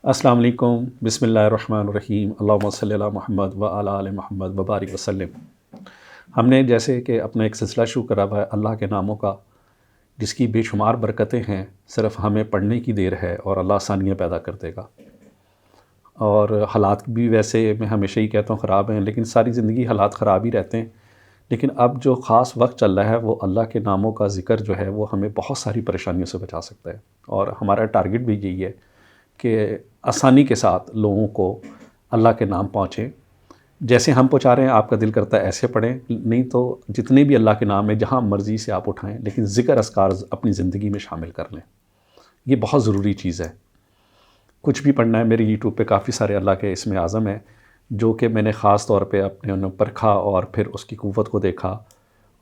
السلام علیکم، بسم اللہ الرحمن الرحیم، اللہم صلی علی محمد و علی آل محمد وبارک وسلم۔ ہم نے جیسے کہ اپنا ایک سلسلہ شروع کرا ہوا ہے اللہ کے ناموں کا، جس کی بے شمار برکتیں ہیں، صرف ہمیں پڑھنے کی دیر ہے اور اللہ آسانیاں پیدا کر دے گا۔ اور حالات بھی ویسے میں ہمیشہ ہی کہتا ہوں خراب ہیں، لیکن ساری زندگی حالات خراب ہی رہتے ہیں۔ لیکن اب جو خاص وقت چل رہا ہے وہ اللہ کے ناموں کا ذکر جو ہے وہ ہمیں بہت ساری پریشانیوں سے بچا سکتا ہے، اور ہمارا ٹارگٹ بھی یہی ہے کہ آسانی کے ساتھ لوگوں کو اللہ کے نام پہنچیں۔ جیسے ہم پہنچا رہے ہیں، آپ کا دل کرتا ہے ایسے پڑھیں، نہیں تو جتنے بھی اللہ کے نام ہیں جہاں مرضی سے آپ اٹھائیں، لیکن ذکر اذکار اپنی زندگی میں شامل کر لیں۔ یہ بہت ضروری چیز ہے۔ کچھ بھی پڑھنا ہے، میرے یوٹیوب پہ کافی سارے اللہ کے اسم اعظم ہیں جو کہ میں نے خاص طور پہ اپنے انہیں پرکھا اور پھر اس کی قوت کو دیکھا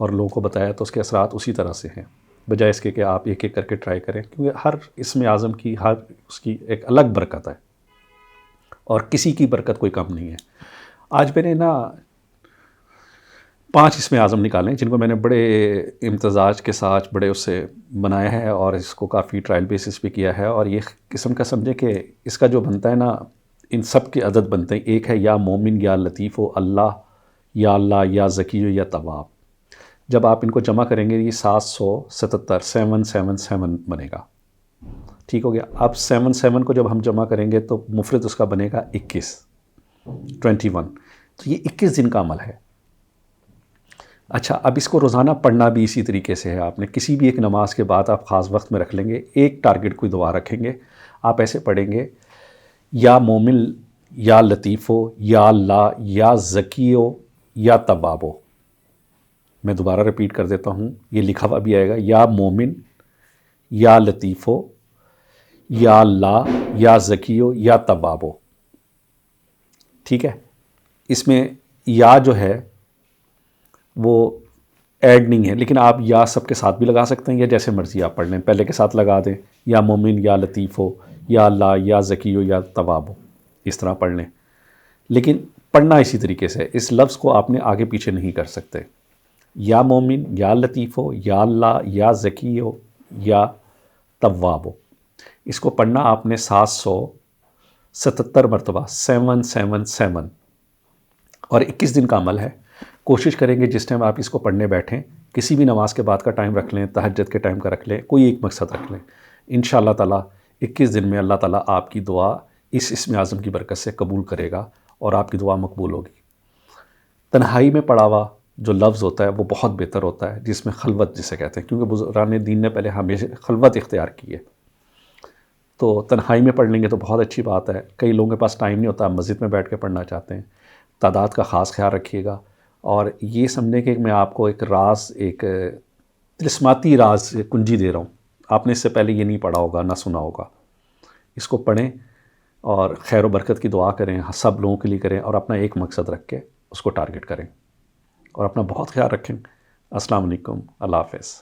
اور لوگوں کو بتایا، تو اس کے اثرات اسی طرح سے ہیں، بجائے اس کے کہ آپ ایک ایک کر کے ٹرائی کریں، کیونکہ ہر اسم اعظم کی ہر اس کی ایک الگ برکت ہے اور کسی کی برکت کوئی کم نہیں ہے۔ آج میں نے 5 اسم اعظم نکالیں جن کو میں نے بڑے امتزاج کے ساتھ بڑے اس سے بنایا ہے اور اس کو کافی ٹرائل بیسس پہ کیا ہے، اور یہ قسم کا سمجھے کہ اس کا جو بنتا ہے ان سب کے عدد بنتے ہیں۔ ایک ہے یا مومن، یا لطیف و اللہ، یا ذکی یا تواب۔ جب آپ ان کو جمع کریں گے یہ 777 777 بنے گا۔ ٹھیک ہو گیا۔ اب 77 کو جب ہم جمع کریں گے تو مفرد اس کا بنے گا 21، تو یہ 21 دن کا عمل ہے۔ اچھا، اب اس کو روزانہ پڑھنا بھی اسی طریقے سے ہے۔ آپ نے کسی بھی ایک نماز کے بعد آپ خاص وقت میں رکھ لیں گے، ایک ٹارگٹ کوئی دعا رکھیں گے، آپ ایسے پڑھیں گے: یا مومن، یا لطیفو، یا اللہ، یا ذکیو، یا توابو۔ میں دوبارہ ریپیٹ کر دیتا ہوں، یہ لکھا ہوا بھی آئے گا: یا مومن، یا لطیفو، یا اللہ، یا ذکیو، یا توابو۔ ٹھیک ہے۔ اس میں یا جو ہے وہ ایڈ نہیں ہے، لیکن آپ یا سب کے ساتھ بھی لگا سکتے ہیں، یا جیسے مرضی آپ پڑھ لیں، پہلے کے ساتھ لگا دیں: یا مومن، یا لطیفو، یا اللہ، یا ذکیو، یا توابو، اس طرح پڑھ لیں۔ لیکن پڑھنا اسی طریقے سے، اس لفظ کو آپ نے آگے پیچھے نہیں کر سکتے۔ یا مومن، یا لطیفو، یا اللہ، یا ذکیو، یا توابو، اس کو پڑھنا آپ نے 777 مرتبہ، 777، اور 21 دن کا عمل ہے۔ کوشش کریں گے جس ٹائم آپ اس کو پڑھنے بیٹھیں، کسی بھی نماز کے بعد کا ٹائم رکھ لیں، تہجد کے ٹائم کا رکھ لیں، کوئی ایک مقصد رکھ لیں، انشاءاللہ تعالیٰ 21 دن میں اللہ تعالیٰ آپ کی دعا اس اسم اعظم کی برکت سے قبول کرے گا اور آپ کی دعا مقبول ہوگی۔ تنہائی میں پڑھا ہوا جو لفظ ہوتا ہے وہ بہت بہتر ہوتا ہے، جس میں خلوت جسے کہتے ہیں، کیونکہ بزرگان دین نے پہلے ہمیشہ خلوت اختیار کی ہے، تو تنہائی میں پڑھ لیں گے تو بہت اچھی بات ہے۔ کئی لوگوں کے پاس ٹائم نہیں ہوتا، مسجد میں بیٹھ کے پڑھنا چاہتے ہیں، تعداد کا خاص خیال رکھیے گا۔ اور یہ سمجھیں کہ میں آپ کو ایک راز، ایک طلسماتی راز کنجی دے رہا ہوں، آپ نے اس سے پہلے یہ نہیں پڑھا ہوگا، نہ سنا ہوگا۔ اس کو پڑھیں اور خیر و برکت کی دعا کریں، سب لوگوں کے لیے کریں، اور اپنا ایک مقصد رکھ کے اس کو ٹارگٹ کریں، اور اپنا بہت خیال رکھیں۔ السلام علیکم، اللہ حافظ۔